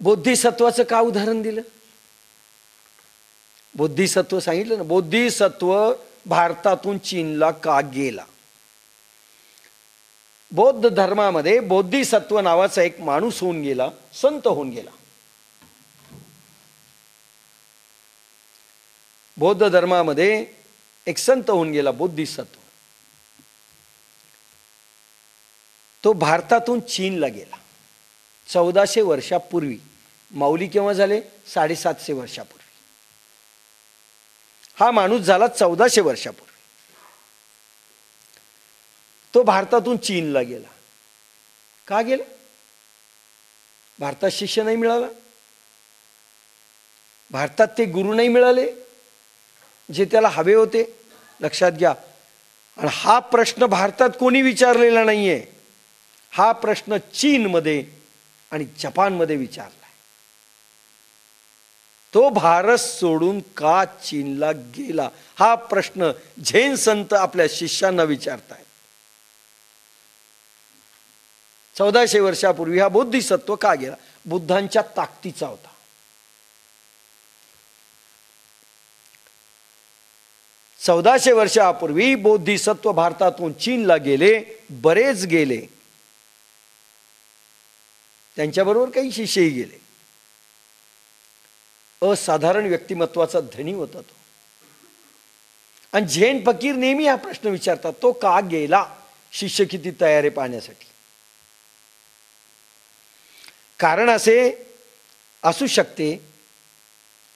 बोधिसत्वाचं का उदाहरण दिलं? बोधिसत्व सांगितलं ना, बोधिसत्व भारतातून चीनला का गेला? बौद्ध धर्मामध्ये बोधिसत्व नावाचा एक माणूस होऊन गेला, संत होऊन गेला. बौद्ध धर्मामध्ये एक संत होऊन गेला बोधिसत्व. तो भारतातून चीनला गेला 1400 वर्षापूर्वी. माऊली केव्हा झाले? 750 वर्षापूर्वी. हा माणूस झाला 1400 वर्षापूर्वी. तो भारतातून चीनला गेला. का गेला? भारतात शिष्य नाही मिळाला, भारतात ते गुरु नाही मिळाले जे त्याला हवे होते. लक्षात घ्या. आणि हा प्रश्न भारतात कोणी विचारलेला नाहीये. हा प्रश्न चीनमध्ये आणि जपानमध्ये विचारलाय. तो भारत सोडून का चीनला गेला हा प्रश्न झेन संत आपल्या शिष्यांना विचारतायत. 1400 वर्षापूर्वी हा बोधिसत्व का गेला? बुद्धांच्या ताकदीचा होता. चौदाशे वर्षापूर्वी बोधिसत्व भारतातून चीनला गेले. बरेच गेले, त्यांच्याबरोबर काही शिष्यही गेले. असाधारण व्यक्तिमत्वाचा धनी होता तो. आणि झेन फकीर नेहमी हा प्रश्न विचारतात, तो का गेला? शिष्य किती तयार आहे पाहण्यासाठी. कारण असे असू शकते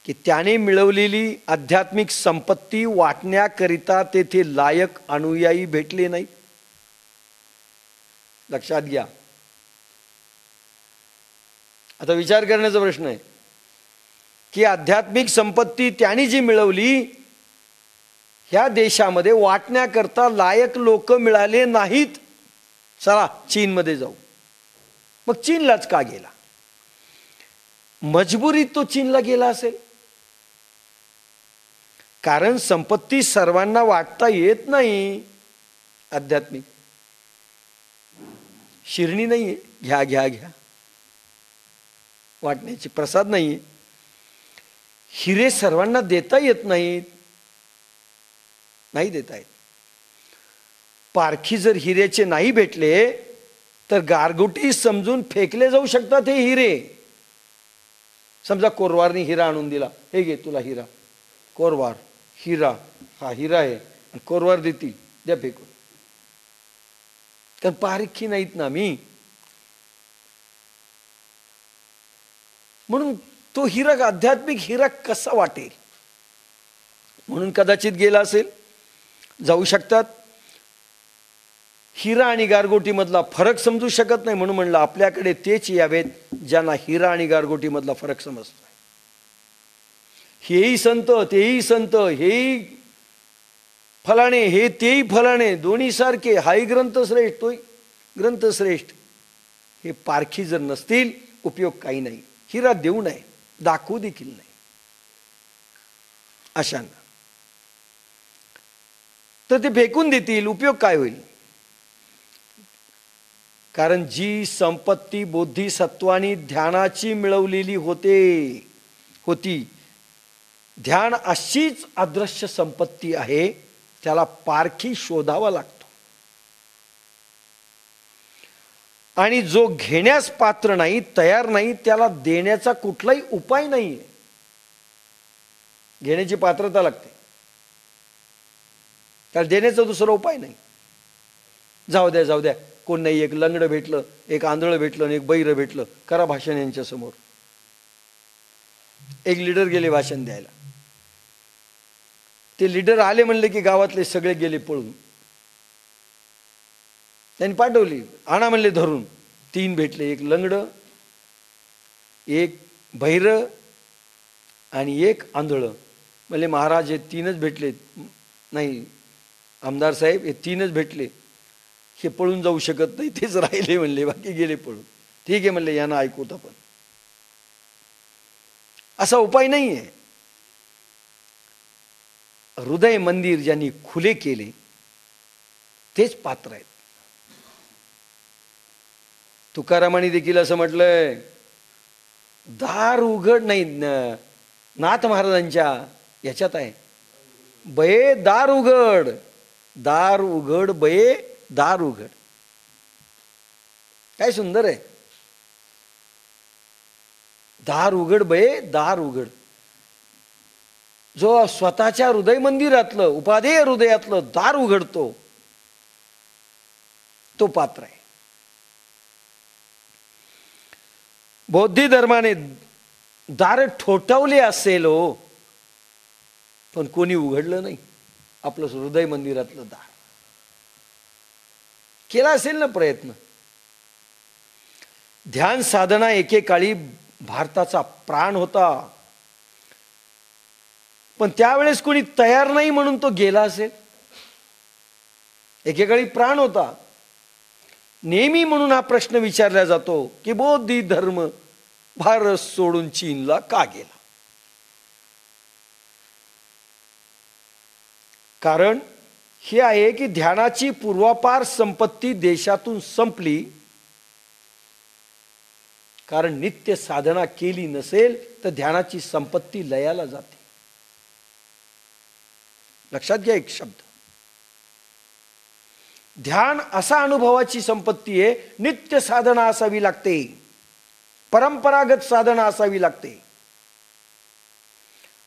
की त्याने मिळवलेली आध्यात्मिक संपत्ती वाटण्याकरिता तेथे लायक अनुयायी भेटले नाही. लक्षात घ्या. आता विचार करण्याचा प्रश्न आहे की आध्यात्मिक संपत्ती त्याने जी मिळवली ह्या देशामध्ये वाटण्याकरता लायक लोक मिळाले नाहीत. चला चीनमध्ये जाऊ. मग चीनलाच का गेला? मजबुरीत तो चीनला गेला असेल. कारण संपत्ती सर्वांना वाटता येत नाही. आध्यात्मिक शिरणी नाहीये, घ्या घ्या घ्या वाटण्याची प्रसाद नाहीये. हिरे सर्वांना देता येत नाहीत, नाही देता येत. पारखी जर हिऱ्याचे नाही भेटले तर गारगोटी समजून फेकले जाऊ शकतात हे हिरे. समजा कोरवारने हिरा आणून दिला, हे घे तुला हिरा. कोरवार हिरा, हा हिरा आहे आणि कोरवार देतील, द्या फेकून. कारण पारखी नाहीत ना मी. म्हणून तो हिरा, आध्यात्मिक हिरा कसा वाटेल म्हणून कदाचित गेला असेल. जाऊ शकतात. हिरा आणि गारगोटी मधला फरक समजू शकत नाही म्हणून म्हणलं आपल्याकडे तेच यावेत ज्यांना हिरा आणि गारगोटी मधला फरक समजतो. हेही संत तेही संत, हेही फलाणे हे तेही फलाणे, दोन्ही सारखे. हाही ग्रंथ श्रेष्ठ तोही ग्रंथ श्रेष्ठ. हे पारखी जर नसतील उपयोग काही नाही. हिरा देऊ नये, दाखवू देखील नाही अशांना. तर ते फेकून देतील, उपयोग काय होईल? कारण जी संपत्ती बोधिसत्वानी ध्यानाची मिळवलेली होती, ध्यान अशीच अदृश्य संपत्ती आहे. त्याला पारखी शोधावा लागतो. आणि जो घेण्यास पात्र नाही, तयार नाही, त्याला देण्याचा कुठलाही उपाय नाही. घेण्याची पात्रता लागते, त्याला देण्याचा दुसरा उपाय नाही. जाऊ द्या जाऊ द्या, कोण नाही. एक लंगडं भेटलं, एक आंधळं भेटलं आणि एक बैर भेटलं, करा भाषण यांच्या समोर. एक लीडर गेले भाषण द्यायला. ते लीडर आले म्हणले की गावातले सगळे गेले पळून. त्यांनी पाठवली, आणा म्हणले धरून. 3 भेटले, एक लंगडं, एक बहिर आणि एक आंधळं. म्हणले महाराज हे 3च भेटले. नाही आमदार साहेब, हे 3च भेटले, हे पळून जाऊ शकत नाही, तेच राहिले म्हणले, बाकी गेले पळून. ठीक आहे म्हणले, यांना ऐकूत आपण. असा उपाय नाही आहे. हृदय मंदिर ज्यांनी खुले केले तेच पात्र आहेत. तुकारामांनी देखील असं म्हटलंय, दार उघड नाही, नाथ महाराजांच्या याच्यात आहे, बये दार उघड, दार उघड बये दार उघड. काय सुंदर आहे. दार उघड बये दार उघड. जो स्वतःच्या हृदय मंदिरातलं उपादेय हृदयातलं दार उघडतो तो पात्र आहे. बौद्धी धर्माने दार ठोठावले असेल हो, पण कोणी उघडलं नाही आपलं हृदय मंदिरातलं दार. केला असेल ना प्रयत्न. ध्यान साधना एकेकाळी भारताचा प्राण होता, पण त्यावेळेस कोणी तयार नाही म्हणून तो गेला असेल. एकेकाळी प्राण होता. नेहमी म्हणून हा प्रश्न विचारला जातो की बौद्धी धर्म भारत सोडून चीनला का गेला. कारण हे आहे की ध्यानाची पूर्वापार संपत्ती देशातून संपली. कारण नित्य साधना केली नसेल तर ध्यानाची संपत्ती लयाला जाते. लक्षात घ्या एक शब्द. ध्यान असा अनुभवाची संपत्ती आहे. नित्य साधना असावी लागते, परंपरागत साधना असावी लागते.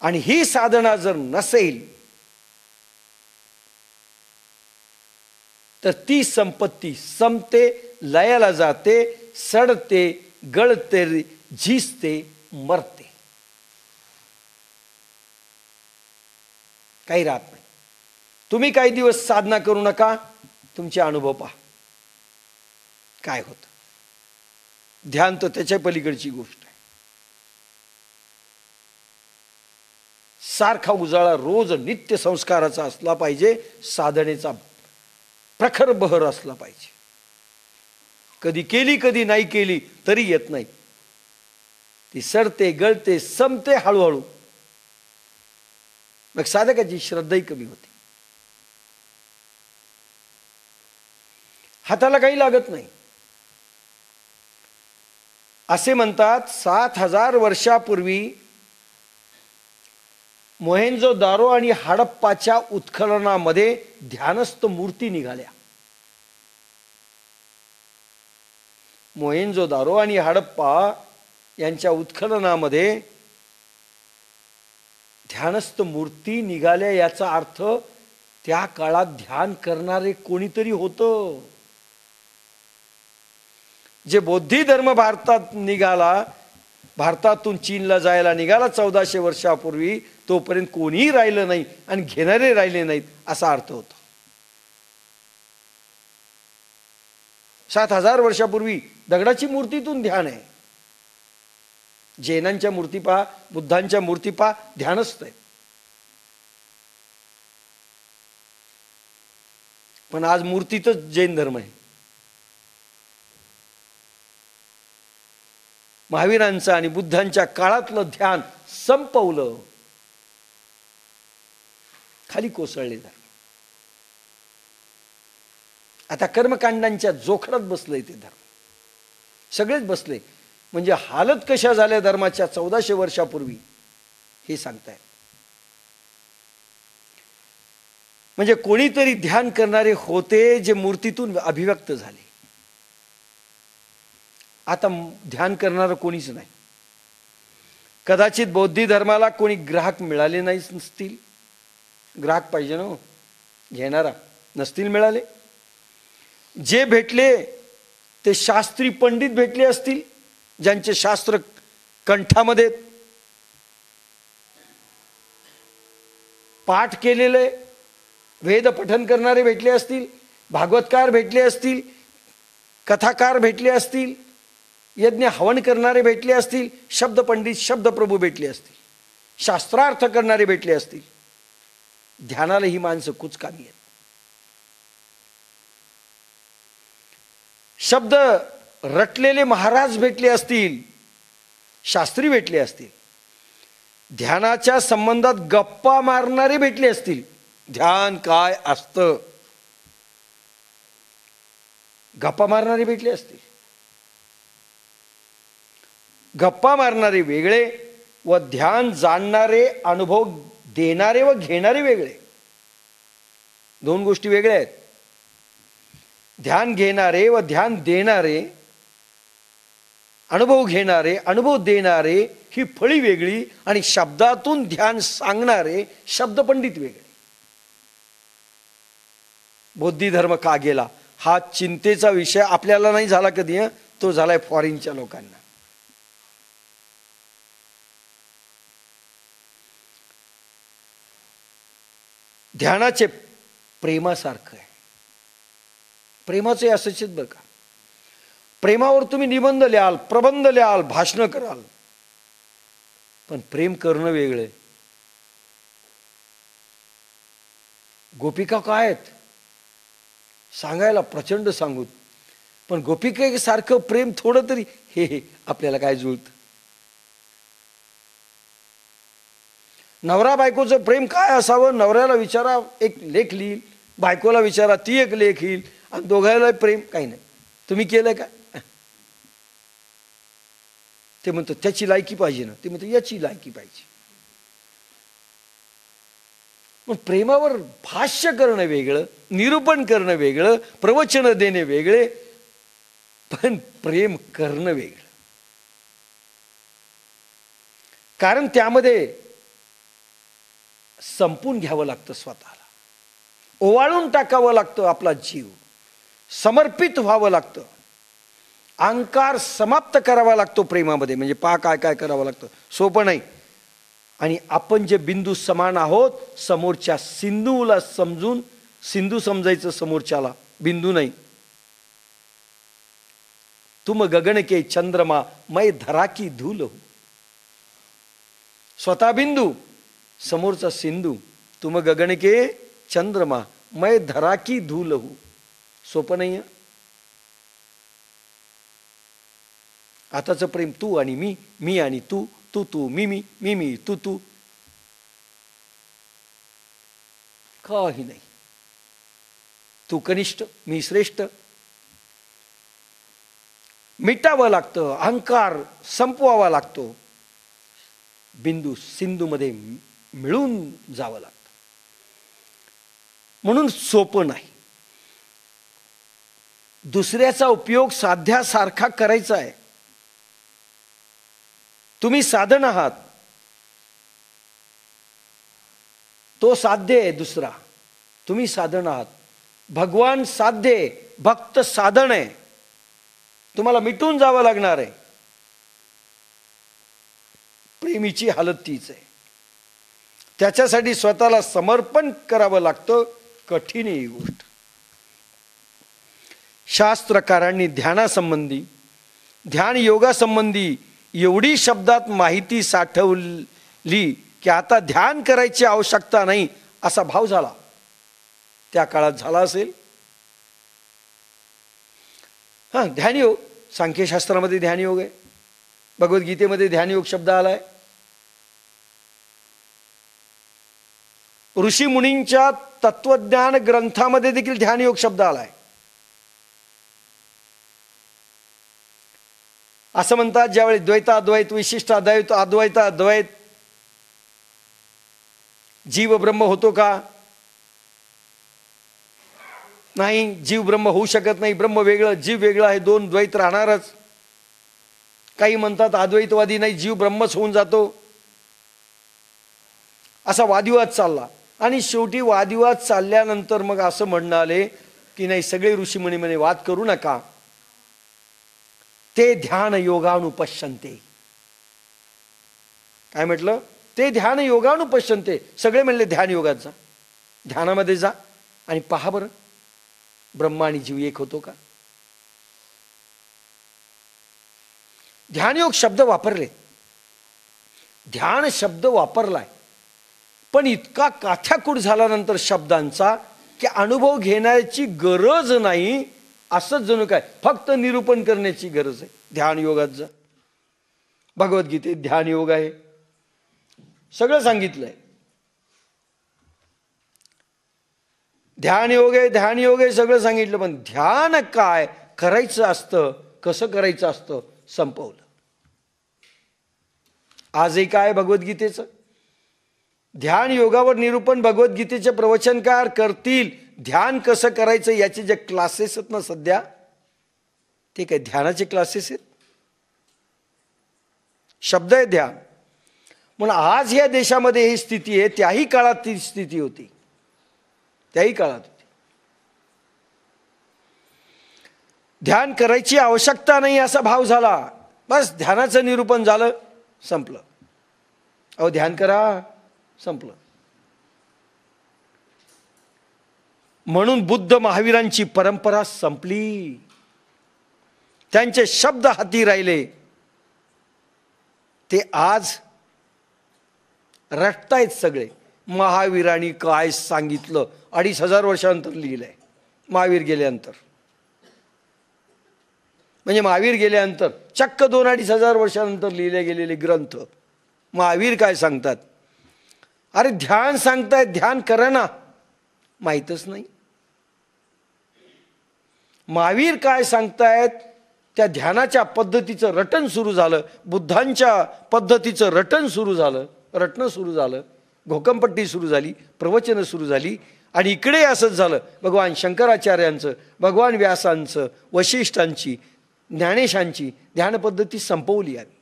आणि ही साधना जर नसेल तर ती संपत्ती संपते, लयाला जाते, सडते, गळते, झिजते, मरते, काही राहत नाही. तुम्ही काही दिवस साधना करू नका, तुमचे अनुभव पहा काय होतं. ध्यान तर त्याच्या पलीकडची गोष्ट आहे. सारखा उजाळा रोज नित्य संस्काराचा असला पाहिजे, साधनेचा प्रखर बहर असला पाहिजे. कधी केली कधी नाही केली तरी येत नाही. ती सडते, गळते, संपते हळूहळू. मग साधकाची श्रद्धाही कमी होते. हाताला काही लागत नाही. असे म्हणतात 7000 वर्षापूर्वी मोहेंजोदारो आणि हडप्पाच्या उत्खननामध्ये ध्यानस्थ मूर्ती निघाल्या. मोहेंजोदारो आणि हडप्पा यांच्या उत्खननामध्ये ध्यानस्थ मूर्ती निघाल्या. याचा अर्थ त्या काळात ध्यान करणारे कोणीतरी होतं. जे बौद्धी धर्म भारतात निघाला, भारतातून चीनला जायला निघाला 1400 वर्षापूर्वी, तोपर्यंत कोणीही राहिलं नाही आणि घेणारे राहिले नाहीत असा अर्थ होता. 7000 वर्षापूर्वी दगडाची मूर्तीतून ध्यान आहे. जैनांच्या मूर्ती पहा, बुद्धांच्या मूर्ती पहा, ध्यानस्थ आहे. पण आज मूर्तीतच जैन धर्म आहे. महावीरांचं आणि बुद्धांच्या काळातलं ध्यान संपवलं, खाली कोसळले धर्म. आता कर्मकांडांच्या जोखडात बसलंय ते धर्म. सगळेच बसले. म्हणजे हालत कशा झाल्या धर्माच्या 1400 वर्षापूर्वी हे सांगताय. म्हणजे कोणीतरी ध्यान करणारे होते जे मूर्तीतून अभिव्यक्त झाले. आता ध्यान करणारं कोणीच नाही. कदाचित बौद्धी धर्माला कोणी ग्राहक मिळाले नाही नसतील. ग्राहक पाहिजे ना, घेणारा नसतील मिळाले. जे भेटले ते शास्त्री पंडित भेटले असतील, ज्यांचे शास्त्र कंठामध्ये पाठ केलेले, वेद पठन करणारे भेटले असतील, भागवतकार भेटले असतील, कथाकार भेटले असतील, यज्ञ हवन करणारे भेटले असतील, शब्द पंडित शब्दप्रभू भेटले असतील, शास्त्रार्थ करणारे भेटले असतील. ध्यानाला ही माणसं कुचकामी आहेत. शब्द रटलेले महाराज भेटले असतील, शास्त्री भेटले असतील. ध्यानाच्या संबंधात गप्पा मारणारे भेटले असतील. ध्यान काय असतं गप्पा मारणारे भेटले असतील. गप्पा मारणारे वेगळे व ध्यान जाणणारे, अनुभव देणारे व घेणारे वेगळे. दोन गोष्टी वेगळ्या आहेत. ध्यान घेणारे व ध्यान देणारे, अनुभव घेणारे, अनुभव देणारे ही फळी वेगळी आणि शब्दातून ध्यान सांगणारे शब्द पंडित वेगळे. बौद्धी धर्म का गेला हा चिंतेचा विषय आपल्याला नाही झाला कधी, तो झालाय फॉरेनच्या लोकांना. ध्यानाचे प्रेमासारखं आहे. प्रेमाचे असंच बरं का. प्रेमावर तुम्ही निबंध लिहाल, प्रबंध लिहाल, भाषण कराल, पण प्रेम करणं वेगळं. गोपिका काय आहेत सांगायला प्रचंड सांगूत, पण गोपिकेसारखं प्रेम थोडं तरी हे आपल्याला काय जुळतं. नवरा बायकोचं प्रेम काय असावं, नवऱ्याला विचारा एक लेख लिहिल, बायकोला विचारा ती एक लेख येईल, आणि दोघांना प्रेम काही नाही. तुम्ही केलंय का? ते म्हणतो त्याची लायकी पाहिजे ना, ते म्हणतो याची लायकी पाहिजे. मग प्रेमावर भाष्य करणं वेगळं, निरूपण करणं वेगळं, प्रवचन देणे वेगळे, पण प्रेम करणं वेगळं. कारण त्यामध्ये संपून घ्यावं लागतं, स्वतःला ओवाळून टाकावं लागतं, आपला जीव समर्पित व्हावं लागतं, अहंकार समाप्त करावा लागतो प्रेमामध्ये. म्हणजे पहा काय काय करावं लागतं, सोपं नाही. आणि आपण जे बिंदू समान आहोत, समोरच्या सिंधूला समजून, सिंधू समजायचं समोरच्याला, बिंदू नाही. तुम गगन के चंद्रमा मैं धरा की धूल हूं. स्वतः बिंदू, समोरचा सिंधू. तुम गगन के चंद्रमा मैं धरा की धूल हूं. सोपं नाही. आताचं प्रेम तू आणि मी, मी आणि तू, तू तू मी मी, मी मी तू तू, काही नाही. तू कनिष्ठ, मी श्रेष्ठ. मिटावं लागतं, अहंकार संपवावा लागतो, बिंदू सिंधू मध्ये मिळून जावं लागतं. म्हणून सोपं नाही. दुसऱ्याचा उपयोग साध्यासारखा करायचा आहे. तुम्ही साधन आहात, तो साध्य आहे दुसरा, तुम्ही साधन आहात. भगवान साध्य आहे, भक्त साधन आहे. तुम्हाला मिटून जावं लागणार आहे. प्रेमीची हालत तीच आहे. त्याच्यासाठी स्वतःला समर्पण करावं लागतं. कठीण आहे ही गोष्ट. शास्त्रकारांनी ध्यानासंबंधी, ध्यान योगासंबंधी एवढी शब्दात माहिती साठवली की आता ध्यान करायची आवश्यकता नाही असा भाव झाला. त्या काळात झाला असेल. ध्यानयोग सांख्यशास्त्रामध्ये ध्यानयोग आहे, भगवद्गीतेमध्ये ध्यानयोग शब्द आलाय, ऋषी मुनींच्या तत्वज्ञान ग्रंथामध्ये देखील ध्यानयोग शब्द आलाय. असं म्हणतात ज्यावेळी द्वैत अद्वैत, विशिष्ट अद्वैत, अद्वैत अद्वैत, जीव ब्रह्म होतो का? नाही, जीव ब्रह्म होऊ शकत नाही. ब्रह्म वेगळं, जीव वेगळं आहे, दोन द्वैत राहणारच. काही म्हणतात अद्वैतवादी नाही, जीव ब्रह्मच होऊन जातो. असा वादविवाद चालला. आणि शेवटी वादविवाद चालल्यानंतर मग असं म्हणणं आले की नाही, सगळे ऋषीमुनी म्हणे वाद करू नका, ते ध्यान योगानुपश्यन्ते. काय म्हटलं? ते ध्यान योगानुपश्यन्ते. सगळे म्हणले ध्यान योगात जा, ध्यानामध्ये जा आणि पहा बरं ब्रह्मा आणि जीव एक होतो का. ध्यानयोग शब्द वापरले, ध्यान शब्द वापरलाय, पण इतका काथ्याकूट झाल्यानंतर शब्दांचा की अनुभव घेण्याची गरज नाही, असंच जणू काय फक्त निरूपण करण्याची गरज आहे. ध्यान योगात जा, भगवद्गीतेत ध्यान योग आहे, सगळं सांगितलंय. ध्यान योग आहे, ध्यान योग आहे, सगळं सांगितलं, पण ध्यान काय करायचं असतं, कसं करायचं असतं संपवलं. आजही काय भगवद्गीतेचं ध्यान योगावर निरूपण भगवद्गीतेचे प्रवचनकार करतील. ध्यान कसं करायचं याचे जे क्लासेस आहेत ना सध्या, ते काय ध्यानाचे क्लासेस आहेत? शब्द आहे ध्यान. म्हणून आज या देशामध्ये ही स्थिती आहे, त्याही काळात ती स्थिती होती, त्याही काळात होती. ध्यान करायची आवश्यकता नाही असा भाव झाला. बस ध्यानाचं निरूपण झालं, संपलं. अहो ध्यान करा, संपलं. म्हणून बुद्ध महावीरांची परंपरा संपली. त्यांचे शब्द हाती राहिले, ते आज रटतायत सगळे. महावीरांनी काय सांगितलं 2500 वर्षानंतर लिहिलंय. महावीर गेल्यानंतर, म्हणजे महावीर गेल्यानंतर चक्क 2-2.5 वर्षानंतर लिहिले गेलेले ग्रंथ. महावीर काय सांगतात? अरे ध्यान सांगतायत, ध्यान करा ना, माहीतच नाही. महावीर काय सांगतायत त्या ध्यानाच्या पद्धतीचं रटण सुरू झालं. बुद्धांच्या पद्धतीचं रटण सुरू झालं, रटणं सुरू झालं, घोकंपट्टी सुरू झाली, प्रवचनं सुरू झाली. आणि इकडे असंच झालं. भगवान शंकराचार्यांचं, भगवान व्यासांचं, वशिष्ठांची, ज्ञानेशांची ध्यानपद्धती संपवली आहे.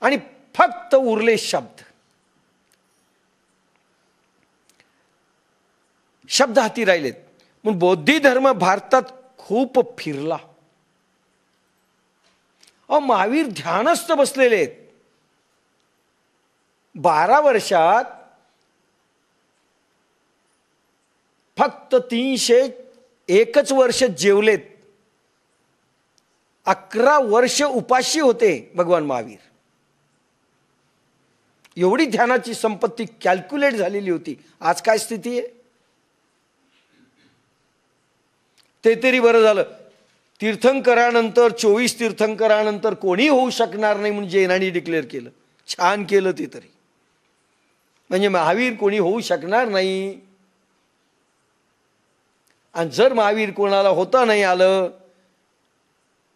आणि फक्त उरले शब्द. शब्द हाती राहिलेत. म्हणून बौद्धी धर्म भारतात खूप फिरला. अहो महावीर ध्यानस्थ बसलेले आहेत. 12 वर्षात फक्त 301 वर्ष जेवलेत. 11 वर्ष उपाशी होते भगवान महावीर. एवढी ध्यानाची संपत्ती कॅल्क्युलेट झालेली होती. आज काय स्थिती आहे? ते तरी बरं झालं, तीर्थंकरानंतर 24 तीर्थंकरानंतर कोणी होऊ शकणार नाही म्हणून जैनांनी डिक्लेअर केलं. छान केलं ते तरी. म्हणजे महावीर कोणी होऊ शकणार नाही. आणि जर महावीर कोणाला होता नाही आलं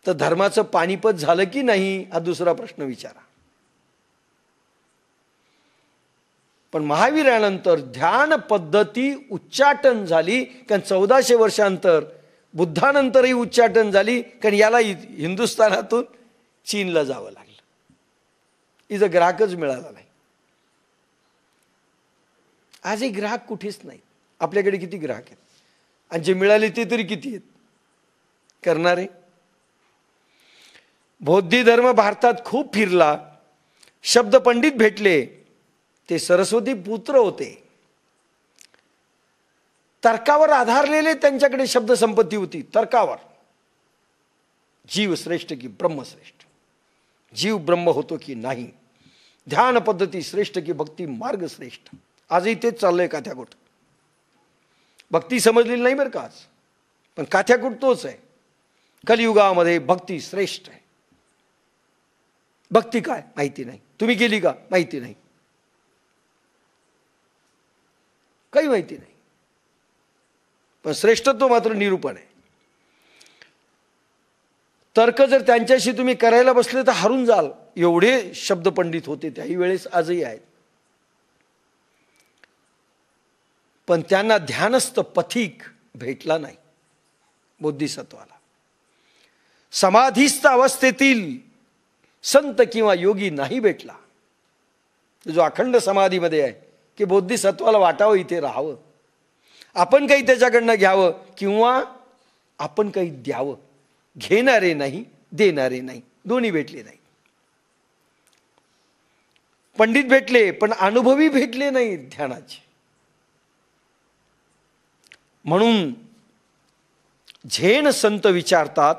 तर धर्माचं पानिपत झालं की नाही हा दुसरा प्रश्न विचारा. पण महावीरानंतर ध्यान पद्धती उच्चाटन झाली. कारण 1400 वर्षांतर बुद्धानंतरही उच्चाटन झाली. कारण याला हिंदुस्थानातून चीनला जावं लागलं. इथं ग्राहकच मिळाला नाही. आजही ग्राहक कुठेच नाही. आपल्याकडे किती ग्राहक आहेत आणि जे मिळाले ते तरी किती आहेत करणारे. बौद्धी धर्म भारतात खूप फिरला. शब्द पंडित भेटले, ते सरस्वती पुत्र होते. तर्कावर आधारलेले त्यांच्याकडे शब्द संपत्ती होती. तर्कावर. जीव श्रेष्ठ की ब्रह्म श्रेष्ठ, जीव ब्रह्म होतो की नाही, ध्यान पद्धती श्रेष्ठ की भक्ती मार्ग श्रेष्ठ. आजही तेच चाललंय काथ्याकुट. भक्ती समजलेली नाही बरं का आज, पण काथ्याकुट तोच आहे. कलियुगामध्ये भक्ती श्रेष्ठ आहे. भक्ती काय माहिती नाही. तुम्ही केली का माहिती नाही, काही माहिती नाही. पण श्रेष्ठत्व मात्र निरूपण आहे. तर्क जर त्यांच्याशी तुम्ही करायला बसले तर हरून जाल. एवढे शब्द पंडित होते त्याही वेळेस, आजही आहेत. पण त्यांना ध्यानस्थ पथिक भेटला नाही. बोधिसत्वाला समाधीस्थ अवस्थेतील संत किंवा योगी नाही भेटला. जो अखंड समाधीमध्ये आहे की बोधिसत्वाला वाटावं इथे राहावं, आपण काही त्याच्याकडनं घ्यावं किंवा आपण काही द्यावं. घेणारे नाही, देणारे नाही, दोन्ही भेटले नाही. पंडित भेटले पण अनुभवी भेटले नाही ध्यानाचे. म्हणून झेन संत विचारतात,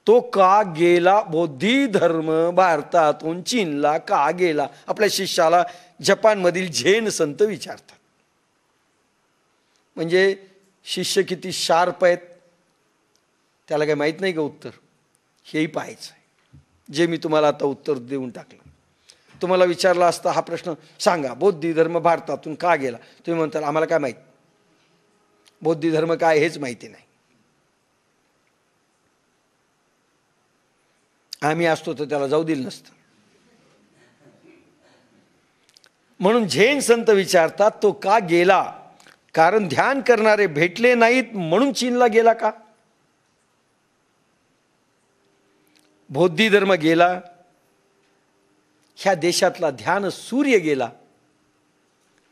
तो का गेला बौद्धी धर्म भारतातून चीनला का गेला? आपल्या शिष्याला जपानमधील झेन संत विचारतात. म्हणजे शिष्य किती शार्प आहेत त्याला काही माहीत नाही का उत्तर? हेही पाहायचं आहे. जे मी तुम्हाला आता उत्तर देऊन टाकलं. तुम्हाला विचारला असता हा प्रश्न, सांगा बौद्धी धर्म भारतातून का गेला, तुम्ही म्हणताल आम्हाला काय माहीत, बौद्धी धर्म काय हेच माहिती नाही. आम्ही असतो तर त्याला जाऊ दिलं नसतं. म्हणून झेन संत विचारतात तो का गेला, कारण ध्यान करणारे भेटले नाहीत म्हणून चीनला गेला का. बौद्धी धर्म गेला, ह्या देशातला ध्यान सूर्य गेला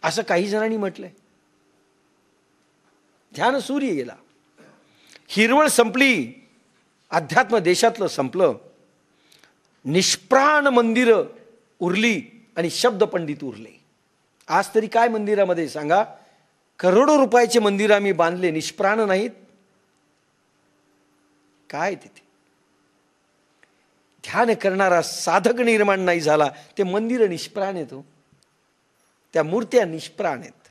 असं काही जणांनी म्हटलंय. ध्यान सूर्य गेला, हिरवळ संपली, अध्यात्म देशातलं संपलं, निष्प्राण मंदिरं उरली आणि शब्द पंडित उरले. आज तरी काय मंदिरामध्ये सांगा, करोडो रुपयाचे मंदिर आम्ही बांधले, निष्प्राण नाहीत. काय तिथे ध्यान करणारा साधक निर्माण नाही झाला, ते मंदिर निष्प्राण आहेत, त्या मूर्त्या निष्प्राण आहेत.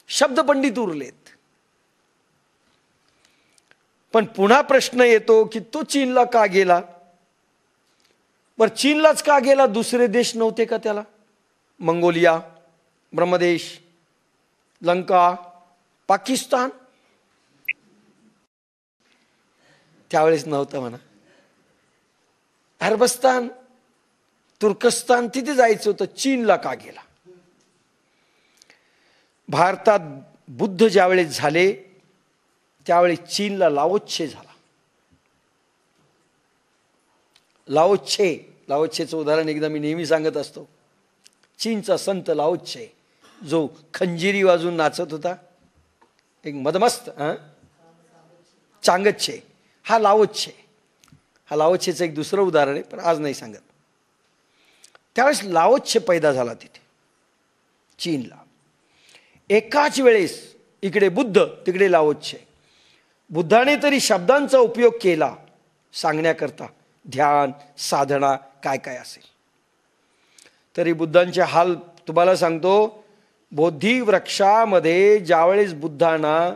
शब्द पंडित उरलेत. पण पुन्हा प्रश्न येतो की तो चीनला का गेला. बर चीनलाच का गेला, दुसरे देश नव्हते का त्याला. मंगोलिया, ब्रह्मदेश, लंका, पाकिस्तान त्यावेळेस नव्हतं म्हणा. अरबस्तान, तुर्कस्तान तिथे जायचं होतं, चीनला का गेला. भारतात बुद्ध ज्यावेळेस झाले त्यावेळेस चीनला लाओत्से झाला. लाओत्सेचं उदाहरण एकदा मी नेहमी सांगत असतो. चीनचा संत लाओत्से जो खंजिरी वाजून नाचत होता, एक मदमस्त चांगच्छे, हा लाओत्से. हा लाओत्सेचं एक दुसरं उदाहरण आहे, पण आज नाही सांगत. त्यावेळेस लाओत्से पैदा झाला तिथे चीनला. एकाच वेळेस इकडे बुद्ध तिकडे लाओत्से. बुद्धाने तरी शब्दांचा उपयोग केला सांगण्याकरता, ध्यान साधना काय काय असेल. तरी बुद्धांचे हाल तुम्हाला सांगतो. बोधी वृक्षामध्ये ज्यावेळेस बुद्धांना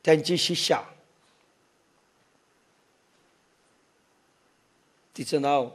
त्यांची शिष्या, तिचं नाव